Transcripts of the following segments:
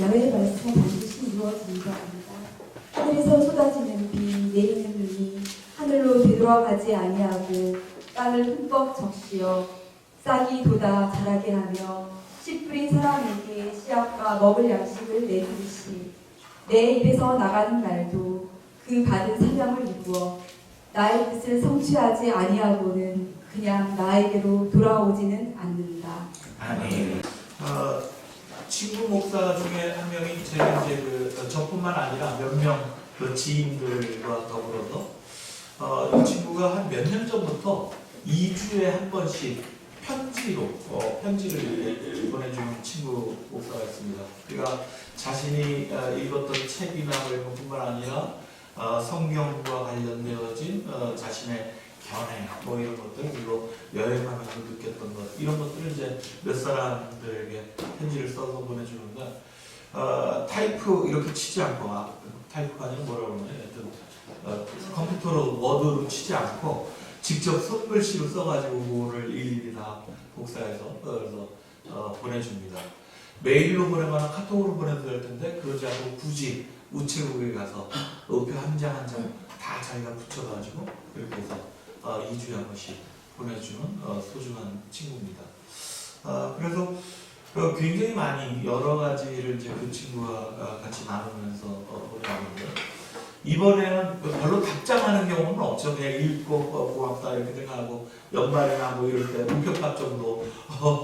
야훼의 말씀은 반드시 이루어진다 합니다. 하늘에서 쏟아지는 비, 내리는 눈이 하늘로 되돌아가지 아니하고 땅을 흠뻑 적시어 싹이 돋아 자라게 하며 씨 뿌린 사람에게 씨앗과 먹을 양식을 내주듯이 내 입에서 나가는 말도 그 받은 사명을 이루어 나의 뜻을 성취하지 아니하고는 그냥 나에게로 돌아오지는 않는다. 아멘. 친구 목사 중에 한 명이 제가 이제 저뿐만 아니라 몇 명 그 지인들과 더불어서 이 친구가 한 몇 년 전부터 2주에 한 번씩 편지를 보내주는 친구 목사가 있습니다. 그러니까 자신이 읽었던 책이나 뭐 이런 것뿐만 아니라 성경과 관련되어진 자신의 견해 뭐 이런 것들, 그리고 여행하면서 느꼈던 것, 이런 것들을 이제 몇 사람들에게 편지를 써서 보내주는데 타이프 이렇게 치지 않고, 타이프가 아니라 뭐라고 그러나요? 컴퓨터로 워드로 치지 않고 직접 손글씨로 써가지고 그거를 일일이 다 복사해서 그래서 보내줍니다. 메일로 보내거나 카톡으로 보내도 될 텐데 그러지 않고 굳이 우체국에 가서 우표 한 장 한 장 다 자기가 붙여가지고 그렇게 해서 2주에 한 번씩 보내주는 소중한 친구입니다. 그래서 굉장히 많이 여러 가지를 이제 그 친구와 같이 나누면서 보내는데 이번에는 별로 답장하는 경우는 없죠. 그냥 읽고 고맙다 이렇게 생각하고 연말이나 뭐 이럴 때 우표값 정도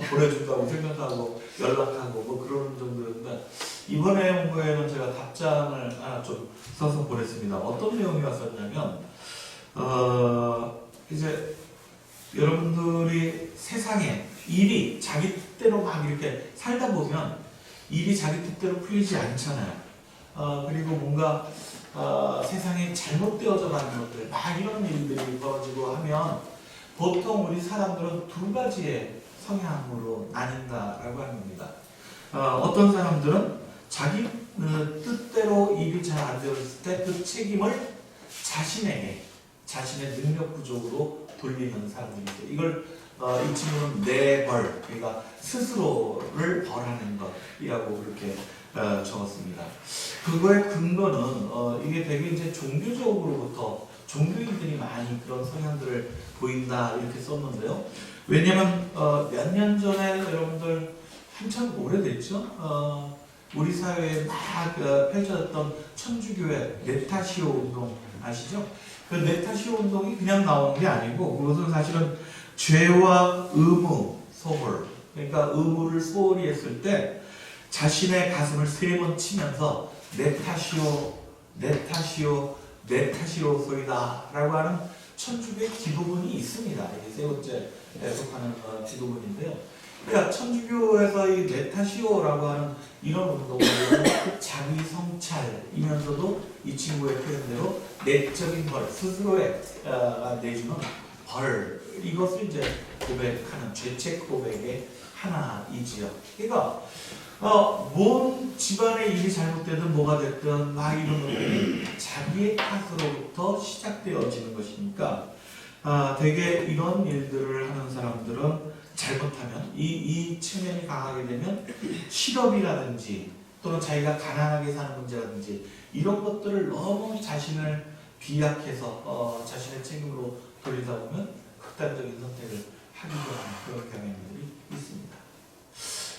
보내준다고 생각하고 연락하고 뭐 그런 정도였는데 이번에 온 거에는 제가 답장을 하나 좀 써서 보냈습니다. 어떤 내용이 왔었냐면 이제 여러분들이 세상에 일이 자기 뜻대로 막 이렇게 살다 보면 일이 자기 뜻대로 풀리지 않잖아요. 그리고 뭔가 세상에 잘못되어져 가는 것들, 막 이런 일들이 벌어지고 하면 보통 우리 사람들은 두 가지의 성향으로 나뉜다라고 합니다. 어떤 사람들은 자기 뜻대로 일이 잘 안 되었을 때 그 책임을 자신에게, 자신의 능력 부족으로 돌리는 사람들이 있어요. 이걸 이 친구는 내 벌, 그러니까 스스로를 벌하는 것이라고 그렇게 적었습니다. 그거의 근거는 이게 되게 이제 종교적으로부터 종교인들이 많이 그런 성향들을 보인다 이렇게 썼는데요. 왜냐면 몇 년 전에 여러분들 한참 오래됐죠. 우리 사회에 막 펼쳐졌던 천주교의 네타시오 운동 아시죠? 그 네타시오 운동이 그냥 나온 게 아니고 그것은 사실은 죄와 의무 소홀, 그러니까 의무를 소홀히 했을 때 자신의 가슴을 3번 치면서 내 탓이오, 내 탓이오, 내 탓이오 소리다 라고 하는 천주교의 기도문이 있습니다. 이게 세 번째 속하는 기도문인데요. 그러니까 천주교에서 이 내 탓이오라고 하는 이런 운동을 자기 성찰이면서도 이 친구의 표현대로 내적인 벌, 스스로에 내주는 벌, 이것을 이제 고백하는 죄책 고백의 하나이지요. 그러니까 뭔 집안의 일이 잘못되든 뭐가 됐든 막 이런 것들이 자기의 탓으로부터 시작되어지는 것이니까 되게 이런 일들을 하는 사람들은 잘못하면 이 측면이 강하게 되면 실업이라든지 또는 자기가 가난하게 사는 문제라든지 이런 것들을 너무 자신을 비약해서 자신의 책임으로 돌리다 보면 극단적인 선택을 하기도 하는 그런 경향들이 있습니다.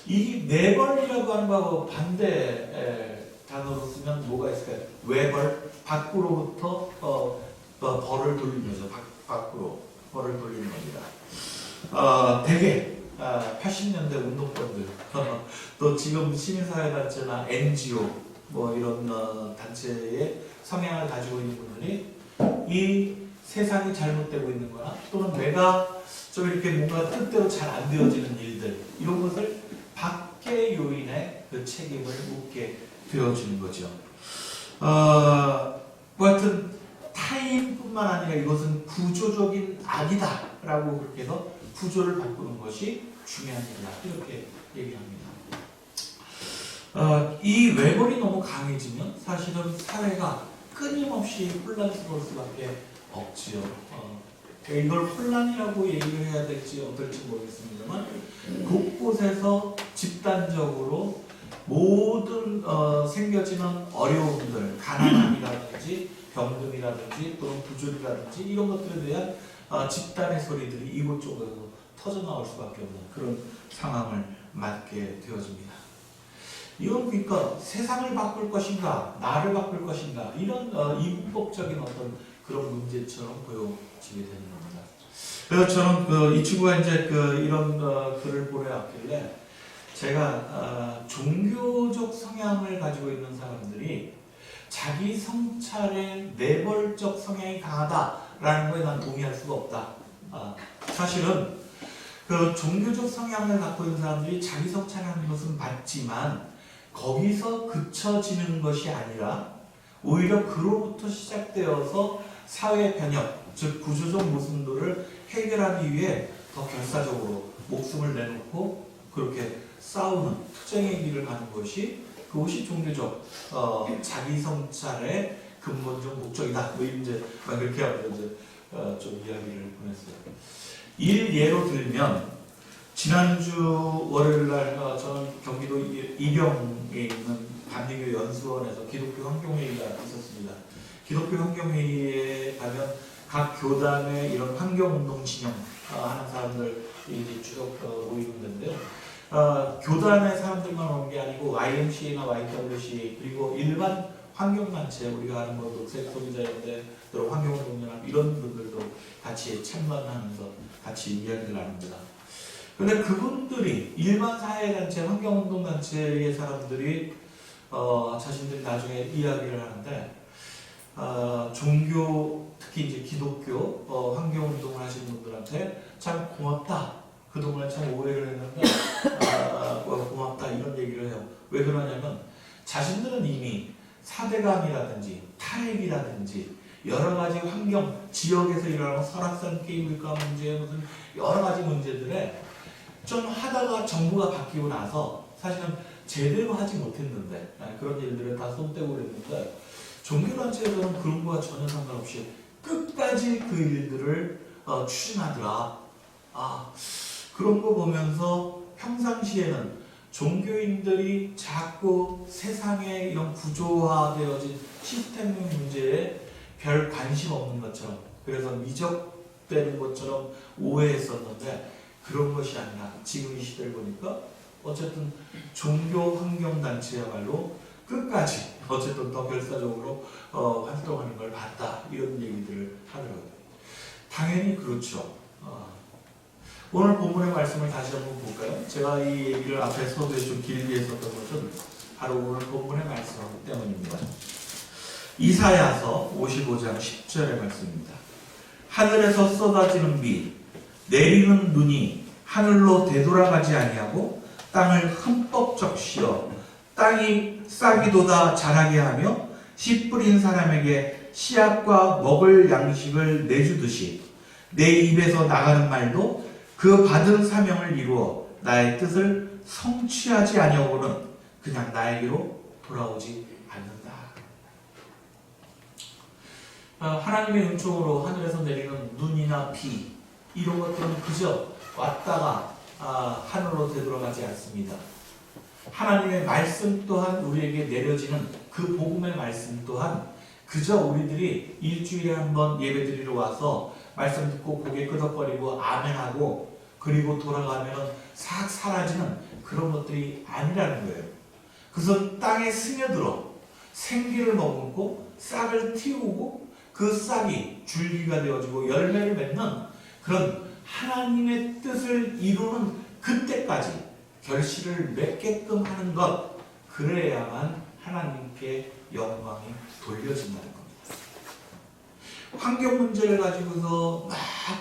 이 내벌이라고 하는 거하고 반대 단어로 쓰면 뭐가 있을까요? 외벌, 밖으로부터 벌을 돌리는 거죠. 밖으로 벌을 돌리는 겁니다. 대개 80년대 운동권들 또 지금 시민사회단체나 NGO 뭐 이런 단체의 성향을 가지고 있는 분들이 이 세상이 잘못되고 있는 거나 또는 내가 좀 이렇게 뭔가 뜻대로 잘 안 되어지는 일들 이런 것을 밖의 요인에 그 책임을 묻게 되어지는 거죠. 뭐 하여튼 타인뿐만 아니라 이것은 구조적인 악이다 라고 그렇게 해서 구조를 바꾸는 것이 중요한 일이다 이렇게 얘기합니다. 이 외벌이 너무 강해지면 사실은 사회가 끊임없이 혼란스러울 수밖에 없지요. 이걸 혼란이라고 얘기를 해야 될지 어떨지 모르겠습니다만 곳곳에서 집단적으로 모든 생겨지는 어려움들, 가난함이라든지 병듦이라든지 또는 부조리라든지 이런 것들에 대한 집단의 소리들이 이곳저곳에서 터져나올 수밖에 없는 그런 상황을 맞게 되어집니다. 이건 그러니까 세상을 바꿀 것인가, 나를 바꿀 것인가 이런 이분법적인 어떤 그런 문제처럼 보여지게 되는 겁니다. 그래서 저는 이 친구가 이제 이런 글을 보내왔길래 제가 종교적 성향을 가지고 있는 사람들이 자기 성찰의 내벌적 성향이 강하다라는 거에 난 동의할 수가 없다. 사실은 종교적 성향을 갖고 있는 사람들이 자기 성찰하는 것은 맞지만 거기서 그쳐지는 것이 아니라 오히려 그로부터 시작되어서 사회 변혁, 즉 구조적 모순들을 해결하기 위해 더 결사적으로 목숨을 내놓고 그렇게 싸우는 투쟁의 길을 가는 것이 그것이 종교적 자기 성찰의 근본적 목적이다. 뭐 이제 막 그렇게 하고 이제 좀 이야기를 보냈어요. 예로 들면 지난주 월요일날 저는 경기도 이병에 있는 반리교 연수원에서 기독교 환경회의가 있었습니다. 기독교 환경회의에 가면 각 교단의 이런 환경운동 진영 하는 사람들이 주로 모이는 데인데요. 교단의 사람들만 오는 게 아니고 YMCA나 YWC 그리고 일반 환경단체 우리가 아는 뭐 녹색 소비자연대 또 환경운동연합 이런 분들도 같이 참관하면서 같이 이야기를 나눕니다. 근데 그분들이 일반 사회단체 환경운동단체의 사람들이 자신들이 나중에 이야기를 하는데 종교 특히 이제 기독교 환경운동을 하시는 분들한테 참 고맙다. 그동안 참 오해를 했는데 고맙다 이런 얘기를 해요. 왜 그러냐면 자신들은 이미 사대강이라든지 탈핵이라든지 여러 가지 환경 지역에서 일어나는 설악산 케이블카 문제 무슨 여러 가지 문제들에 좀 하다가 정부가 바뀌고 나서 사실은 제대로 하지 못했는데 그런 일들을 다 손떼고 그랬는데 종교단체에서는 그런 거와 전혀 상관없이 끝까지 그 일들을 추진하더라. 그런 거 보면서 평상시에는 종교인들이 자꾸 세상의 이런 구조화되어진 시스템 문제에 별 관심 없는 것처럼 그래서 미적되는 것처럼 오해했었는데 그런 것이 아니라 지금 이 시대를 보니까 어쨌든 종교 환경단체야말로 끝까지 어쨌든 더 결사적으로 활동하는 걸 봤다 이런 얘기들을 하더라고요. 당연히 그렇죠. 오늘 본문의 말씀을 다시 한번 볼까요? 제가 이 얘기를 앞에 서두에 좀 길게 했었던 것은 바로 오늘 본문의 말씀 때문입니다. 이사야서 55장 10절의 말씀입니다. 하늘에서 쏟아지는 비, 내리는 눈이 하늘로 되돌아가지 아니하고 땅을 흠뻑 적시어 땅이 싹이 돋아 자라게 하며 씨 뿌린 사람에게 씨앗과 먹을 양식을 내주듯이 내 입에서 나가는 말도 그 받은 사명을 이루어 나의 뜻을 성취하지 아니하고는 그냥 나에게로 돌아오지 않는다. 하나님의 은총으로 하늘에서 내리는 눈이나 비 이런 것들은 그저 왔다가 하늘로 되돌아가지 않습니다. 하나님의 말씀 또한 우리에게 내려지는 그 복음의 말씀 또한 그저 우리들이 일주일에 한 번 예배드리러 와서 말씀 듣고 고개 끄덕거리고 아멘하고 그리고 돌아가면 싹 사라지는 그런 것들이 아니라는 거예요. 그것은 땅에 스며들어 생기를 머금고 싹을 틔우고 그 싹이 줄기가 되어지고 열매를 맺는 그런 하나님의 뜻을 이루는 그때까지 결실을 맺게끔 하는 것, 그래야만 하나님께 영광이 돌려진다는 겁니다. 환경 문제를 가지고서 막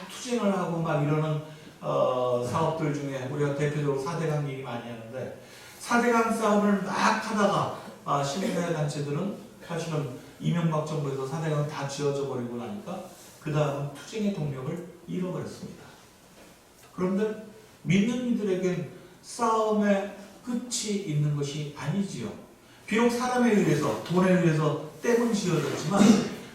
투쟁을 하고 막 이러는 사업들 중에 우리가 대표적으로 4대강 얘기 많이 하는데 4대강 싸움을 막 하다가 시민사회 단체들은 사실은 이명박 정부에서 4대강 다 지어져 버리고 나니까 그 다음은 투쟁의 동력을 잃어버렸습니다. 그런데 믿는 이들에겐 싸움의 끝이 있는 것이 아니지요. 비록 사람에 의해서 돈에 의해서 댐은 지어졌지만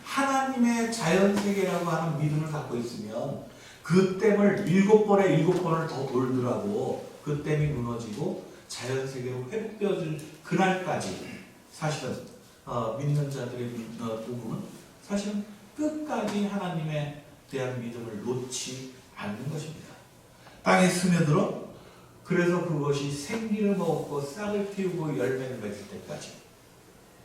하나님의 자연세계라고 하는 믿음을 갖고 있으면 그 댐을 7번에 7번을 더 돌더라도 그 댐이 무너지고 자연세계로 회복되어질 그날까지 사실은 믿는 자들의 복음은 사실은 끝까지 하나님에 대한 믿음을 놓지 않는 것입니다. 땅에 스며들어 그래서 그것이 생기를 먹고 싹을 틔우고 열매를 맺을 때까지.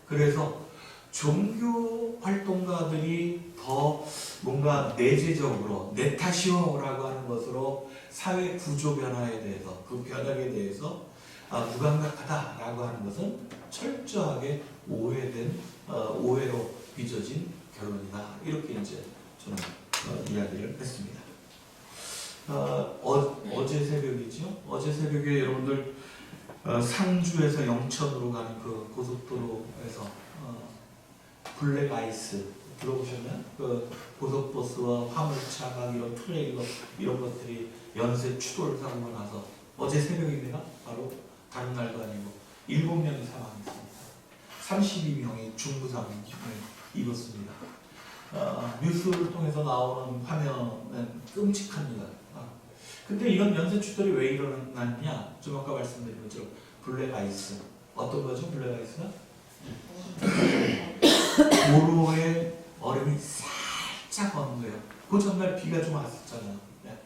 그래서 종교 활동가들이 더 뭔가 내재적으로 내 탓이요라고 하는 것으로 사회 구조 변화에 대해서 그 변화에 대해서 무감각하다라고 하는 것은 철저하게 오해로 빚어진 결론이다. 이렇게 이제 저는 이야기를 했습니다. 어제 새벽이죠. 어제 새벽에 여러분들 상주에서 영천으로 가는 그 고속도로에서 블랙 아이스 들어보셨나요? 그 고속버스와 화물차 막 이런 트레일러 이런 것들이 연쇄 추돌 사고가 나서 어제 새벽입니다. 바로 다른 날도 아니고 7명이 사망했습니다. 32명이 중부상을 입었습니다. 뉴스를 통해서 나오는 화면은 끔찍합니다. 근데 이런 연쇄 추돌이 왜 일어났냐? 좀 아까 말씀드린 것처럼 블랙 아이스. 어떤 거죠? 블랙 아이스가? 도로에 얼음이 살짝 오는 거예요. 그 전날 비가 좀 왔었잖아요. 네.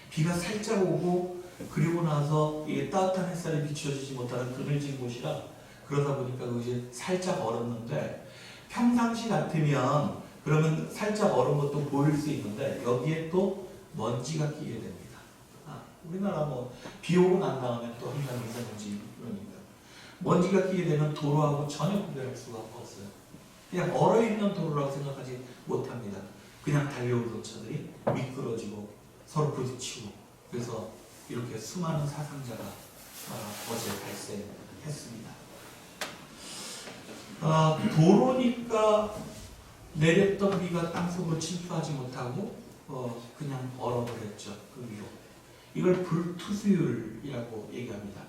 비가 살짝 오고 그리고 나서 이게 따뜻한 햇살이 비춰지지 못하는 그늘진 곳이라 그러다 보니까 그것이 살짝 얼었는데 평상시 같으면 그러면 살짝 얼은 것도 보일 수 있는데 여기에 또 먼지가 끼게 됩니다. 우리나라 뭐 비 오고 난 다음에 또 항상 미세먼지 그러니까 먼지가 끼게 되면 도로하고 전혀 구별할 수가 없어요. 그냥 얼어있는 도로라고 생각하지 못합니다. 그냥 달려오던 차들이 미끄러지고 서로 부딪히고 그래서 이렇게 수많은 사상자가 어제 발생했습니다. 도로니까 내렸던 비가 땅속으로 침투하지 못하고 그냥 얼어버렸죠. 그 위로. 이걸 불투수율이라고 얘기합니다.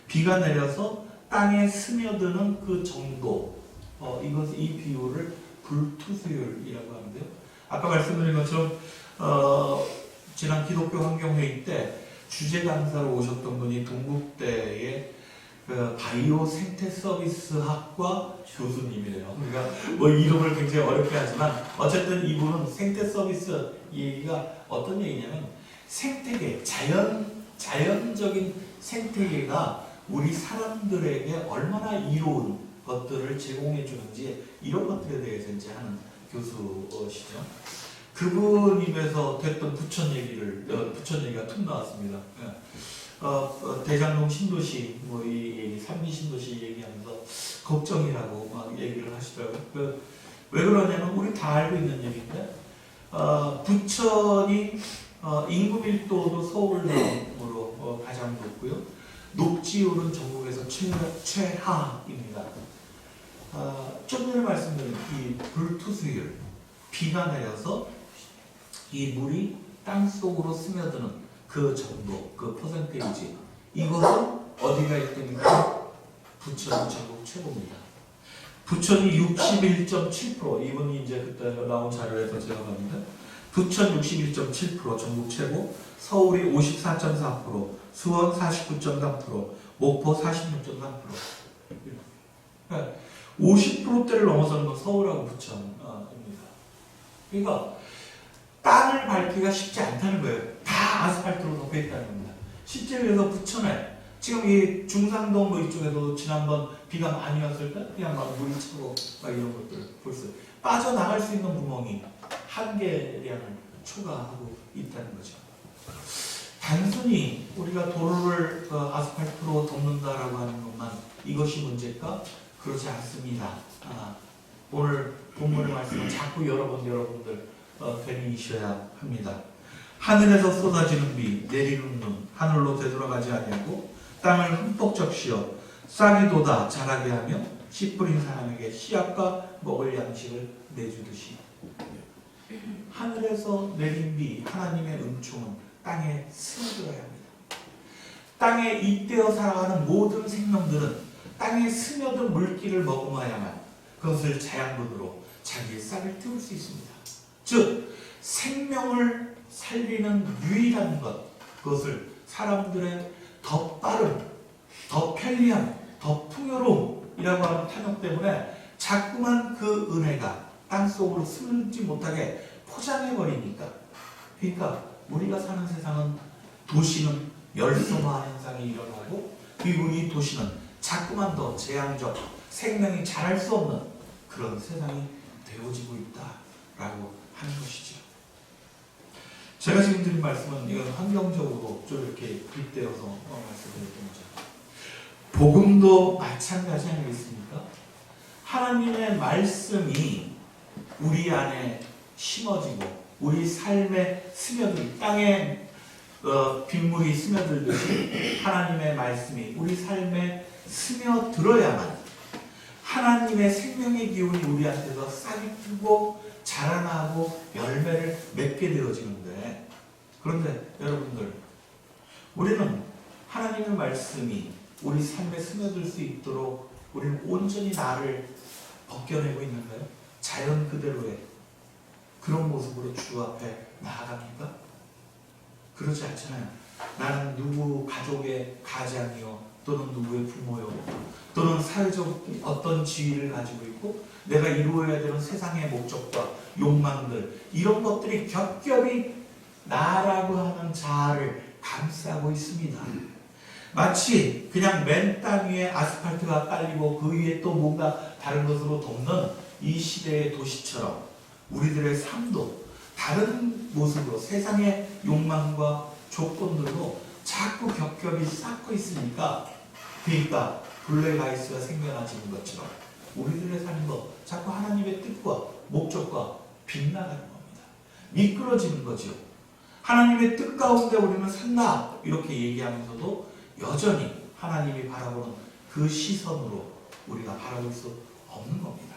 비가 내려서 땅에 스며드는 그 정도, 이 비율을 불투수율이라고 하는데요. 아까 말씀드린 것처럼 지난 기독교 환경회의 때 주재 강사로 오셨던 분이 동국대의 그 바이오 생태 서비스 학과 교수님이래요. 그러니까 뭐 이름을 굉장히 어렵게 하지만 어쨌든 이분은 생태 서비스 얘기가 어떤 얘기냐면 생태계, 자연적인 생태계가 우리 사람들에게 얼마나 이로운 것들을 제공해 주는지 이런 것들에 대해서 이제 하는 교수시죠. 그분 입에서 됐던 부천 얘기가 툭 나왔습니다. 대장동 신도시, 뭐 이 삼기 신도시 얘기하면서 걱정이라고 막 얘기를 하시더라고요. 왜 그러냐면 우리 다 알고 있는 얘기인데 부천이 인구 밀도도 서울 다음으로 가장 높고요. 녹지율은 전국에서 최하입니다. 좀 전에 말씀드린 이 불투수율, 비가 내려서 이 물이 땅 속으로 스며드는 그 정도, 그 퍼센테이지, 이것은 어디가 1등입니까? 부천이 전국 최고입니다. 부천이 61.7%, 이분이 이제 그때 나온 자료에서 제가 봤는데, 부천 61.7% 전국 최고, 서울이 54.4%, 수원 49.3%, 목포 46.3%. 그러니까 50%대를 넘어서는 건 서울하고 부천입니다. 그러니까 땅을 밟기가 쉽지 않다는 거예요. 다 아스팔트로 덮여 있다는 겁니다. 실제 그래서 부천에 지금 이 중산동 뭐 이쪽에도 지난번 비가 많이 왔을 때 그냥 막 물이 차고 막 이런 것들 벌써 빠져나갈 수 있는 구멍이 한계량을 초과하고 있다는 거죠. 단순히 우리가 도로를 아스팔트로 덮는다라고 하는 것만 이것이 문제일까? 그렇지 않습니다. 오늘 본문의 말씀은 자꾸 여러분들 되뇌이셔야 합니다. 하늘에서 쏟아지는 비, 내리는 눈, 하늘로 되돌아가지 아니하고 땅을 흠뻑 적시어 싹이 돋아 자라게 하며 씨 뿌린 사람에게 씨앗과 먹을 양식을 내주듯이. 하늘에서 내린 비, 하나님의 은총은 땅에 스며들어야 합니다. 땅에 잇대어 살아가는 모든 생명들은 땅에 스며든 물기를 머금어야만 그것을 자양분으로 자기의 싹을 틔울 수 있습니다. 즉 생명을 살리는 유일한 것, 그것을 사람들의 더 빠른, 더 편리함, 더 풍요로움이라고 하는 탐욕 때문에 자꾸만 그 은혜가 땅속으로 스물지 못하게 포장해버리니까. 그러니까 우리가 사는 세상은 도시는 열성화 현상이 일어나고 그리고 이 도시는 자꾸만 더 재앙적 생명이 자랄 수 없는 그런 세상이 되어지고 있다라고 하는 것이죠. 제가 지금 드린 말씀은 이건 환경적으로 좀 이렇게 빗대어서 말씀드렸던 거죠. 복음도 마찬가지 아니겠습니까? 하나님의 말씀이 우리 안에 심어지고 우리 삶에 스며들 땅에 빗물이 스며들듯이 하나님의 말씀이 우리 삶에 스며들어야만 하나님의 생명의 기운이 우리한테서 싹이 트고 자라나고 열매를 맺게 되어지는데, 그런데 여러분들, 우리는 하나님의 말씀이 우리 삶에 스며들 수 있도록 우리는 온전히 나를 벗겨내고 있는가요? 자연 그대로의 그런 모습으로 주 앞에 나아갑니까? 그러지 않잖아요. 나는 누구 가족의 가장이요, 또는 누구의 부모요, 또는 사회적 어떤 지위를 가지고 있고 내가 이루어야 되는 세상의 목적과 욕망들, 이런 것들이 겹겹이 나라고 하는 자아를 감싸고 있습니다. 마치 그냥 맨 땅 위에 아스팔트가 깔리고 그 위에 또 뭔가 다른 것으로 덮는 이 시대의 도시처럼 우리들의 삶도 다른 모습으로 세상의 욕망과 조건들로 자꾸 겹겹이 쌓고 있으니까, 그러니까 블랙아이스가 생겨나지는 것처럼 우리들의 삶도 자꾸 하나님의 뜻과 목적과 빗나가는 겁니다. 미끄러지는 거죠. 하나님의 뜻 가운데 우리는 산다 이렇게 얘기하면서도 여전히 하나님이 바라보는 그 시선으로 우리가 바라볼 수 없는 겁니다.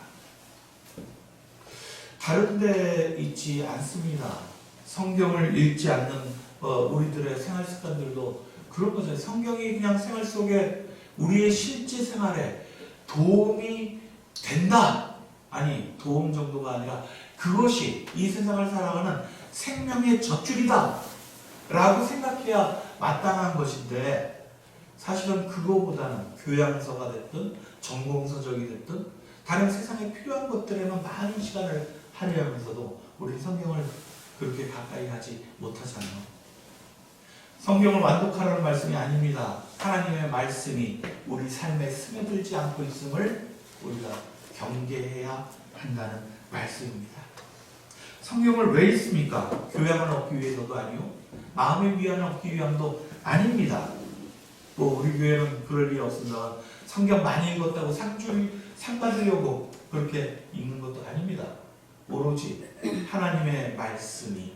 다른 데 있지 않습니다. 성경을 읽지 않는 우리들의 생활 습관들도 그런 거죠. 성경이 그냥 생활 속에 우리의 실제 생활에 도움이 된다. 아니, 도움 정도가 아니라 그것이 이 세상을 살아가는 생명의 젖줄이다 라고 생각해야 마땅한 것인데, 사실은 그거보다는 교양서가 됐든 전공서적이 됐든 다른 세상에 필요한 것들에만 많은 시간을 할애하면서도 우리 성경을 그렇게 가까이 하지 못하잖아요. 성경을 완독하라는 말씀이 아닙니다. 하나님의 말씀이 우리 삶에 스며들지 않고 있음을 우리가 경계해야 한다는 말씀입니다. 성경을 왜 읽습니까? 교양을 얻기 위해서도 아니요, 마음의 위안을 얻기 위함도 아닙니다. 뭐 우리 교회는 그럴 일 없습니다. 성경 많이 읽었다고 상 받으려고 그렇게 읽는 것도 아닙니다. 오로지 하나님의 말씀이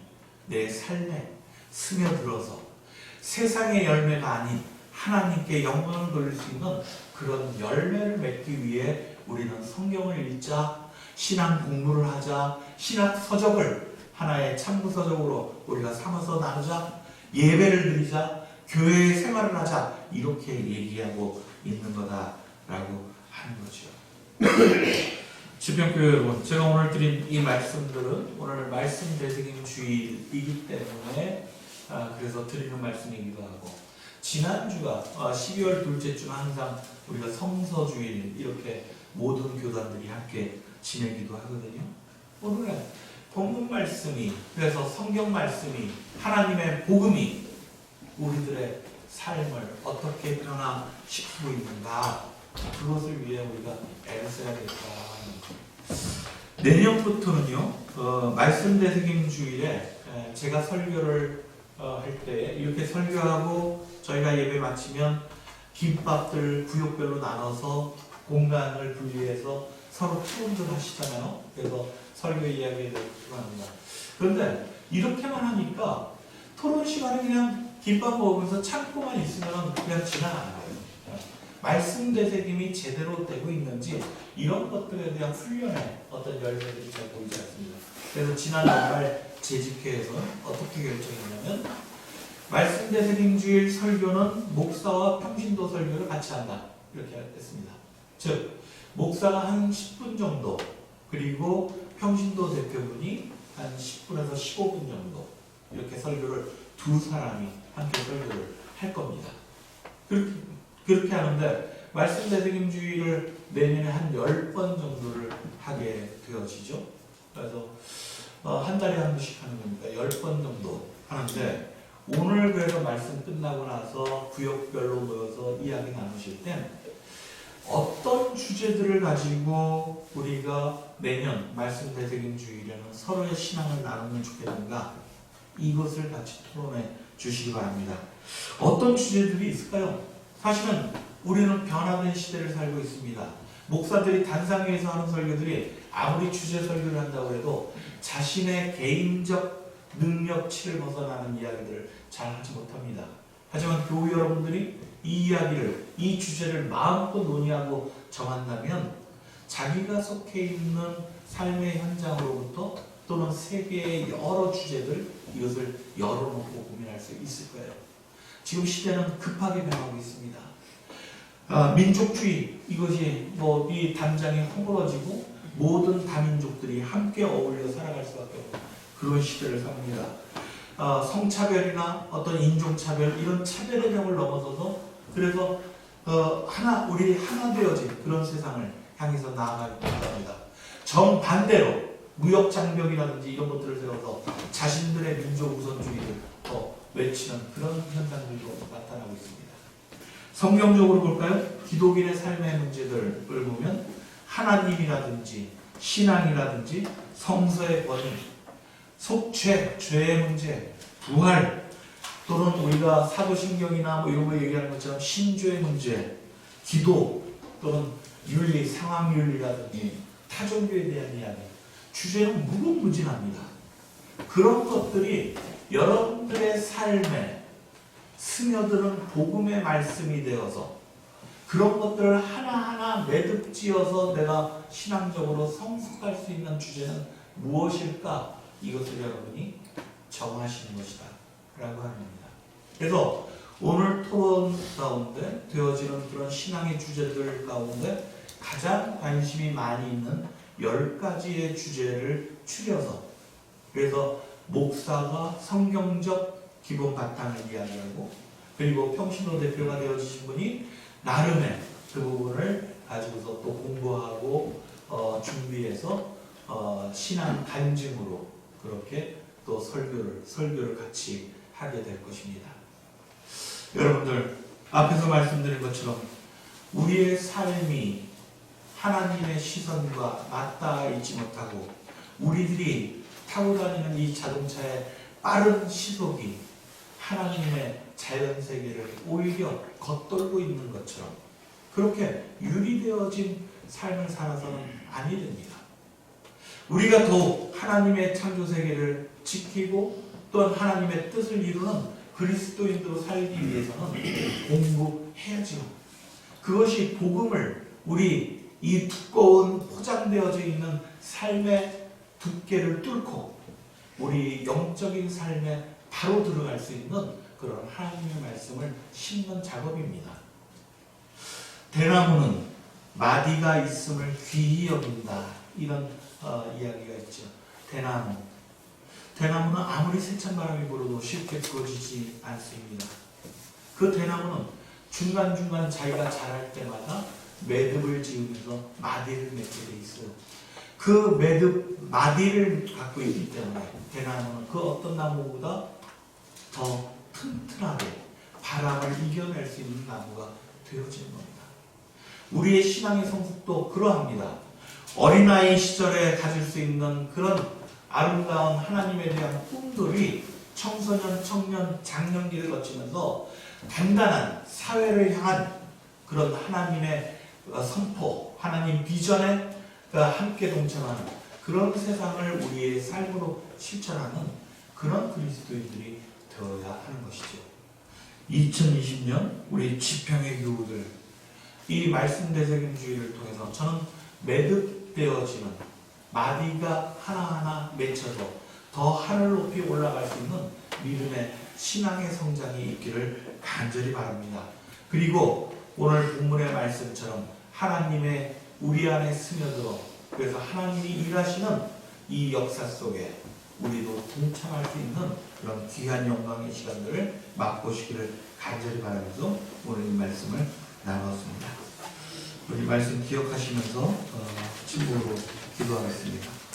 내 삶에 스며들어서 세상의 열매가 아닌 하나님께 영광을 돌릴 수 있는 그런 열매를 맺기 위해 우리는 성경을 읽자, 신앙 공부를 하자, 신학 서적을 하나의 참고 서적으로 우리가 삼아서 나누자, 예배를 드리자, 교회 생활을 하자, 이렇게 얘기하고 있는 거다라고 하는 거죠. 집행교회 여러분, 제가 오늘 드린 이 말씀들은 오늘 말씀 되새김 주일이기 때문에 그래서 드리는 말씀이기도 하고, 지난주가 12월 둘째 주는 항상 우리가 성서주일 이렇게 모든 교단들이 함께 지내기도 하거든요. 오늘은 본문 말씀이, 그래서 성경 말씀이, 하나님의 복음이 우리들의 삶을 어떻게 변화시키고 있는가, 그것을 위해 우리가 애를 써야 되겠다. 내년부터는요, 말씀 되새김 주일에 제가 설교를 할 때 이렇게 설교하고 저희가 예배 마치면 김밥들 구역별로 나눠서 공간을 분리해서 서로 토론을 하시잖아요. 그래서 설교 이야기에 대해서 합니다. 그런데 이렇게만 하니까 토론 시간에 그냥 김밥 먹으면서 참고만 있으면 그냥 지나가는 거예요. 말씀 되새김이 제대로 되고 있는지 이런 것들에 대한 훈련의 어떤 열매들이 잘 보이지 않습니다. 그래서 지난 연말 재직회에서는 어떻게 결정했냐면, 말씀 되새김 주일 설교는 목사와 평신도 설교를 같이 한다 이렇게 했습니다. 즉 목사가 한 10분 정도, 그리고 평신도 대표분이 한 10분에서 15분 정도 이렇게 설교를 두 사람이 함께 설교를 할 겁니다. 그렇게 하는데 말씀 되새김주의를 내년에 한 10번 정도를 하게 되어지죠. 그래서 한 달에 한 번씩 하는 거니까 10번 정도 하는데 오늘 그래서 말씀 끝나고 나서 구역별로 모여서 이야기 나누실 땐 어떤 주제들을 가지고 우리가 내년 말씀 되새김주의라는 서로의 신앙을 나누면 좋겠는가, 이것을 같이 토론해 주시기 바랍니다. 어떤 주제들이 있을까요? 사실은 우리는 변화된 시대를 살고 있습니다. 목사들이 단상 위에서 하는 설교들이 아무리 주제 설교를 한다고 해도 자신의 개인적 능력치를 벗어나는 이야기들을 잘 하지 못합니다. 하지만 교우 여러분들이 이 이야기를, 이 주제를 마음껏 논의하고 정한다면 자기가 속해 있는 삶의 현장으로부터 또는 세계의 여러 주제들, 이것을 열어놓고 고민할 수 있을 거예요. 지금 시대는 급하게 변하고 있습니다. 민족주의, 이것이 이 담장이 허물어지고 모든 다민족들이 함께 어울려 살아갈 수밖에 없는 그런 시대를 삽니다. 성차별이나 어떤 인종차별, 이런 차별의 벽을 넘어서서 그래서 우리 하나 되어진 그런 세상을 향해서 나아가고 합니다. 정반대로 무역장벽이라든지 이런 것들을 세워서 자신들의 민족 우선주의를 외치는 그런 현상들도 나타나고 있습니다. 성경적으로 볼까요? 기독인의 삶의 문제들을 보면 하나님이라든지 신앙이라든지 성서의 권위, 속죄, 죄의 문제, 부활, 또는 우리가 사도신경이나 이런 거 얘기하는 것처럼 신조의 문제, 기도, 또는 윤리, 상황윤리라든지 타종교에 대한 이야기, 주제는 무궁무진합니다. 그런 것들이 여러분들의 삶에 스며드는 복음의 말씀이 되어서 그런 것들을 하나하나 매듭지어서 내가 신앙적으로 성숙할 수 있는 주제는 무엇일까? 이것을 여러분이 정하시는 것이다 라고 합니다. 그래서 오늘 토론 가운데 되어지는 그런 신앙의 주제들 가운데 가장 관심이 많이 있는 10가지의 주제를 추려서, 그래서 목사가 성경적 기본 바탕을 이야기하고, 그리고 평신도 대표가 되어지신 분이 나름의 그 부분을 가지고서 또 공부하고 준비해서 신앙 간증으로 그렇게 또 설교를 같이 하게 될 것입니다. 여러분들, 앞에서 말씀드린 것처럼 우리의 삶이 하나님의 시선과 맞닿아 있지 못하고 우리들이 타고 다니는 이 자동차의 빠른 시속이 하나님의 자연세계를 오히려 겉돌고 있는 것처럼 그렇게 유리되어진 삶을 살아서는 아니 됩니다. 우리가 더욱 하나님의 창조세계를 지키고 또한 하나님의 뜻을 이루는 그리스도인으로 살기 위해서는 공부해야죠. 그것이 복음을, 우리 이 두꺼운 포장되어져 있는 삶의 두께를 뚫고 우리 영적인 삶에 바로 들어갈 수 있는 그런 하나님의 말씀을 심는 작업입니다. 대나무는 마디가 있음을 귀히 여긴다, 이런 이야기가 있죠. 대나무는 아무리 세찬 바람이 불어도 쉽게 부러지지 않습니다. 그 대나무는 중간중간 자기가 자랄 때마다 매듭을 지으면서 마디를 맺게 돼 있어요. 그 매듭, 마디를 갖고 있기 때문에 대나무는 그 어떤 나무보다 더 튼튼하게 바람을 이겨낼 수 있는 나무가 되어지는 겁니다. 우리의 신앙의 성숙도 그러합니다. 어린아이 시절에 가질 수 있는 그런 아름다운 하나님에 대한 꿈들이 청소년, 청년, 장년기를 거치면서 단단한 사회를 향한 그런 하나님의 선포, 하나님 비전에 함께 동참하는 그런 세상을 우리의 삶으로 실천하는 그런 그리스도인들이 되어야 하는 것이죠. 2020년 우리 지평의 교우들, 이 말씀 되새김주의를 통해서 저는 매듭되어지는 마디가 하나하나 맺혀서 더 하늘 높이 올라갈 수 있는 믿음의 신앙의 성장이 있기를 간절히 바랍니다. 그리고 오늘 본문의 말씀처럼 하나님의 우리 안에 스며들어 그래서 하나님이 일하시는 이 역사 속에 우리도 동참할 수 있는 그런 귀한 영광의 시간들을 맛보시기를 간절히 바라면서 오늘 이 말씀을 나눴습니다. 우리 말씀 기억하시면서 침묵으로 기도하겠습니다.